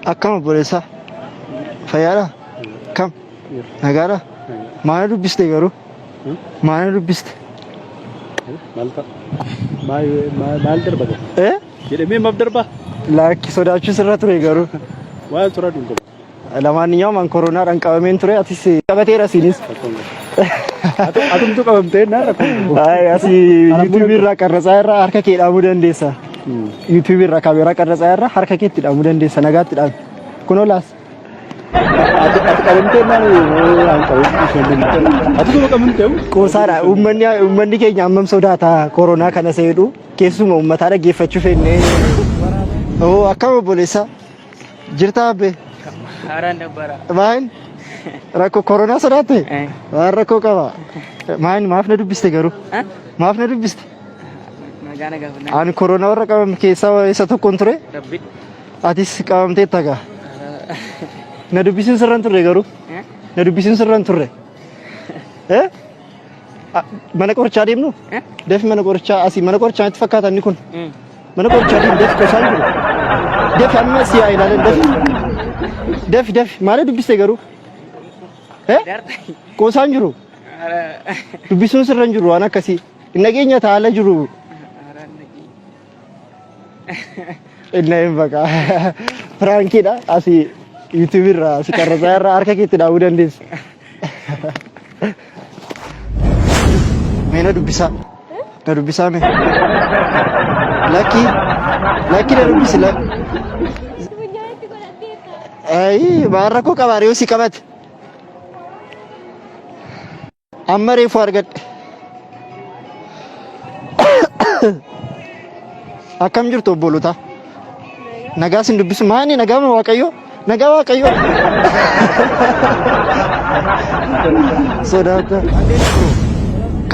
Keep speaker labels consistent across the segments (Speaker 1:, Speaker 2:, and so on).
Speaker 1: Akkam bolesa. Fayyada. Kam. Nagara. Maal dubbiste garuu? Maal dubbiste?
Speaker 2: Maal darba? Jedhamee maaf darba?
Speaker 1: Laakki sodaachuu sirra ture garuu.
Speaker 2: Maal tura dhuunfa?
Speaker 1: Lamaaniyyaa man koronaadhaan qabameen ture atis qabateera sinis.
Speaker 2: Atumtu qabamtee na rakkoon.
Speaker 1: Asii YouTube irraa qarrasaa irraa harka kee dhaamuu dandeessa. YouTube irraa kaameeraa qarrasaa irraa harka keetti dhaamuu dandeessa nagaatti dhaam. Kunoo laas.
Speaker 2: Ati qabamtee naan qabamtee. Ati kuma qabamtee?
Speaker 1: Qoosaadha. Uummanni keenya ammam sodaata koronaa kana seedhu keessuma uummataa dhaggeeffachuu fennee. Oo akkam obboleessa. Jirtaa abbee?
Speaker 3: Haaraan dabbara.
Speaker 1: Maal? Rakkoo koronaa sodaatte? Waan rakkoo qaba. Maaf na dubbiste garuu? Maaf na dubbiste?
Speaker 3: Nagaa nagaa.
Speaker 1: Ani koronaa warra qabame keessaa isa tokkoon ture?
Speaker 3: Rabbi.
Speaker 1: Atis qabamtee tagaa? Na dubbisiin sirraan turre garuu? Na dubbisiin sirraan turre? Mana qorichaa deemnu? Deefi mana qorichaa asii mana qorichaa itti fakkaatan ni kun? Mana qorichaa deemu deefi qosaan jiru? Deefi amma si yaa ilaalan deefi? Deefi maal dubbiste garuu? Qosaan jiru? Dubbisuun sirraan jiru waan akkasii. Nageenya taa'ala jiru. Inna hin baqa. Firaankiidha asii YouTube irraa asii qarrasaa irraa harka keetti dhaabuu dandeessa. Mee na dubbisaa. Na dubbisaa mee. Lakki na dubbisi la. Maal rakkoo qabaa reefu si qabate. Amma reefu argadhe. Akkam jirtu obboloota? Nagaa sin dubbisu maani nagaa ma Waaqayyo? Nagaa Waaqayyo. Sodaata.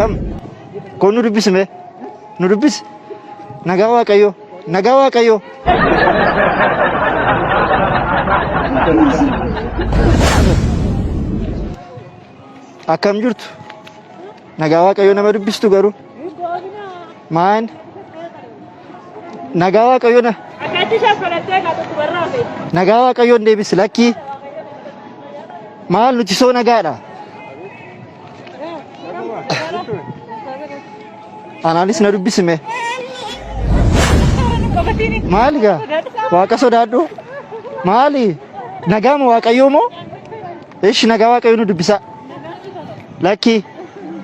Speaker 1: Kam? Kun nu dubbisi mee? Nu dubbisi? Nagaa Waaqayyo. Nagaa Waaqayyo. Akkam jirtu? Nagaa Waaqayyo nama dubbistu garuu? Maan? Nagaa Waaqayyo na. Nagaa Waaqayyo deebisi lakkii. Maal nuti soo nagaadha? Anaanis na dubbisime. Maali gaa? Waaqa sodaadhu? Maali? Nagaa ma Waaqayyo moo? Ishi nagaa Waaqayyo nu dubbisa. Lakkii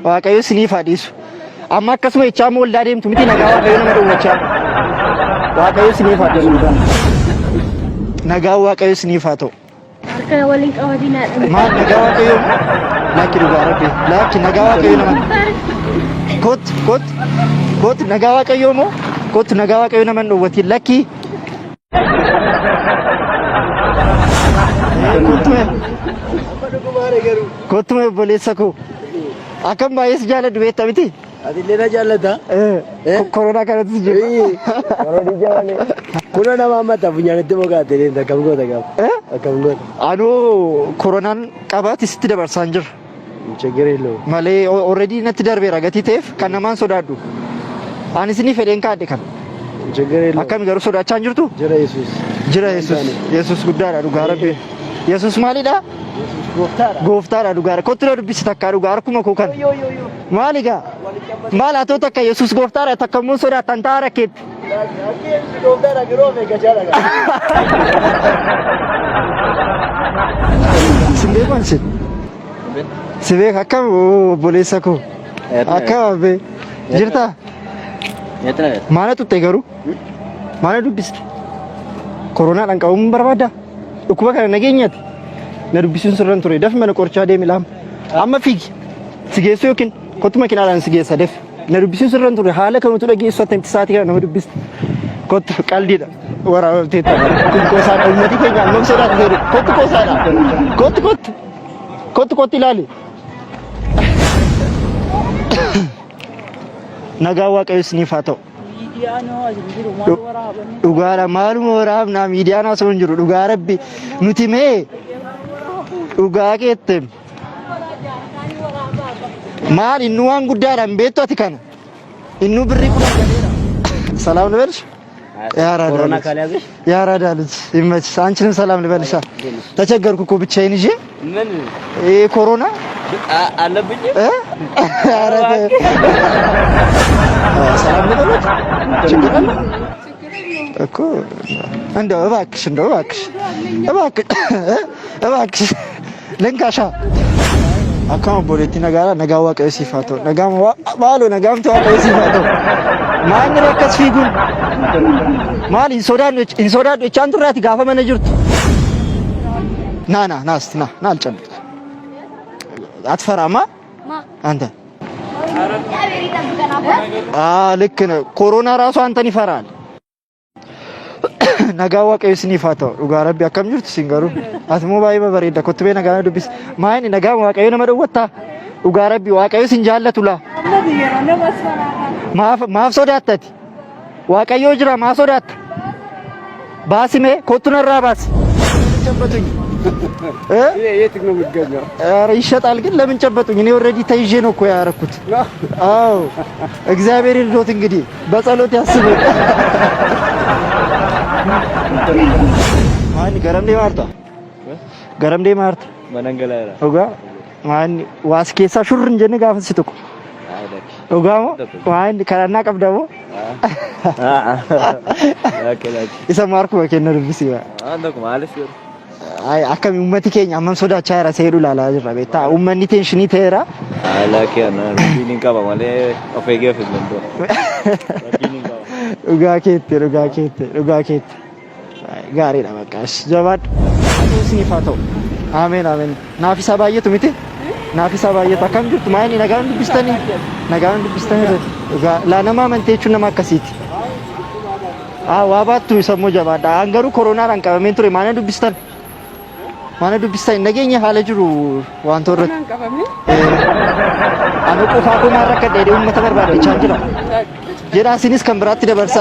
Speaker 1: Waaqayyo siniif haa dhiisu. Amma akkasuma jechaa moo waldaa deemtu miti nagaa Waaqayyo nama dhowwachaa. Waaqayyo siniif haa dhiisu. Nagaa Waaqayyo siniif haa ta'u.
Speaker 4: Harka waliin qabatinaa.
Speaker 1: Maal nagaa Waaqayyo? Lakki dhugaa rabbi. Lakki nagaa Waaqayyo nama. Kot nagaa Waaqayyo moo? Kot nagaa Waaqayyo nama dhowwatiin lakki. Kottume obboleessa koo. Akkam baay'ee si jaalladhu beekta miti?
Speaker 2: Ati illee na jaallata?
Speaker 1: Koronaa kanatti jiru.
Speaker 2: Koronii jaalale. Kuna nama ammata funyaanitti boqaate deemta akkam goota gaafa? Akkam goota?
Speaker 1: Anuu koronaan qabaati sitti dabarsaan jira.
Speaker 2: Cheggereello.
Speaker 1: Malee already natti darbeera gatii ta'eef kan namaan sodaadhu. Ani isinii fedheen kaadhe kan.
Speaker 2: Cheggereello.
Speaker 1: Akkami garuu sodaachaa hin jirtu?
Speaker 2: Jira Yesuus.
Speaker 1: Jira Yesuus. Yesuus guddaadha dhugaa rabbi. Yesuus maalidha?
Speaker 2: Gooftaadha.
Speaker 1: Gooftaadha dhugaadha. Kottu na dubbisi takkaa dhugaa harkuma koo kan. Maali gaa? Maal haa ta'u takka Yesuus gooftaadha takka immoo sodaattan ta'a rakkeetti.
Speaker 2: Gooftaadha giroo fi gachaadha gaa.
Speaker 1: Sindee maal Sibee akkam obboleessa koo? Akkam abbee? Jirtaa? Maana tutte garuu? Maana dubbiste? Koronaadhaan qabamuun barbaadda? Dhukkuba kana nageenyaati? Na dubbisuun sirraan ture. Dafi mana qorichaa deemi laama. Amma fiigi. Si geessu yookiin kottu makiinaadhaan si geessa dafi. Na dubbisuun sirraan ture. Haala kanutu dhageessu attamti sa'aatii kana nama dubbiste. Kottu qaldiidha. Waraabamtee ta'a. Kun qoosaadha. Uummatii keenya ammam sodaatu jedhu. Kottu qoosaadha. Kottu ilaali. Nagaa Waaqayyo isiniif haa ta'u. Dhugaadha maaluma waraabnaa miidiyaan osoo hin jiru dhugaa rabbi nuti mee dhugaa keette maal inni waan guddaadhaan beektu ati kana inni birrii kudhan galeera. Salaam na bersha.
Speaker 2: ኮሮና ካልያዘሽ
Speaker 1: ያራዳ ልጅ ይመችሽ። አንቺንም ሰላም ልበልሻ። ተቸገርኩ እኮ ብቻዬን ይዤ
Speaker 2: ምን
Speaker 1: ይሄ ኮሮና
Speaker 2: አለብኝ
Speaker 1: ኧረ ሰላም ልበልሽ እኮ እንደው እባክሽ ለንካሻ አካም ቦሌቲ ነጋራ ነጋዋ ቀይ ሲፋቶ ነጋም ባሎ ነጋም ተዋቀይ ሲፋቶ ማን ረከስ ፊጉን ማል ኢንሶዳኖች አንቱራት ጋፈ መነጅርቱ ና አልጨብጥ አትፈራማ አንተ ልክ ነው። ኮሮና ራሱ አንተን ይፈራል። ነጋዋ ቀይ ሲፋቶ ኡጋራቢ አካም ጅርቱ ሲንገሩ አትሞ ባይ በበሬዳ ኮትቤ ነጋና ዱቢስ ማይን ነጋም ዋቀዩ ነመደወታ ኡጋራቢ ዋቀዩ ሲንጃለቱላ ማፍ ሶዳተቲ ዋቀዩ ጅራ ማሶዳት ባሲሜ ኮቱነራ ባስ ጨበጡኝ
Speaker 2: የት ነው የሚገኘው?
Speaker 1: ኧረ ይሸጣል ግን ለምን ጨበጡኝ? እኔ ኦልሬዲ ተይዤ ነው እኮ ያረኩት። አዎ እግዚአብሔር ይርዶት እንግዲህ በጸሎት ያስበው። ማን ገረምዴ ማርታ
Speaker 2: በነንገላራ
Speaker 1: ኦጋ ማን ዋስኬሳ ሹር እንጀነ ጋፍስጥኩ ኦጋሞ ማን ከራና ቀብደሞ ይሰማርኩ ወከነ ርብሲ
Speaker 2: አንደኩ ማለት
Speaker 1: አይ አከም ኡመቲ ኬኛ አመን ሶዳቻ ያራ ሰይዱ ላላ ጅራ ቤታ ኡመኒ ቴንሽኒ ተራ
Speaker 2: አላኪያና ዲኒን ቀባ ማለ ኦፌጌ ፍልንዶ ኡጋኬት ጋሪ ለማቃሽ ጀባድ ሲፋተው አሜን ናፊሳ ባየቱ ሚቴ ናፊሳ ባየቱ አከም ጅርቱ ማይኒ ነጋን ቢስተኒ ላነማ መንቴቹ ነማከሲት ዋባቱ ሰሞ ጀባዳ አንገሩ ኮሮና ራንቀበሜን ቱሬ ማነ ዱቢስታ ነገኘ ሀለጅሩ ዋንቶረት አኑ ቆፋቱ ማረከ ደዴው መተበርባደ ቻንጅራ ጀራ ሲኒስ ከምብራት ደበርሳ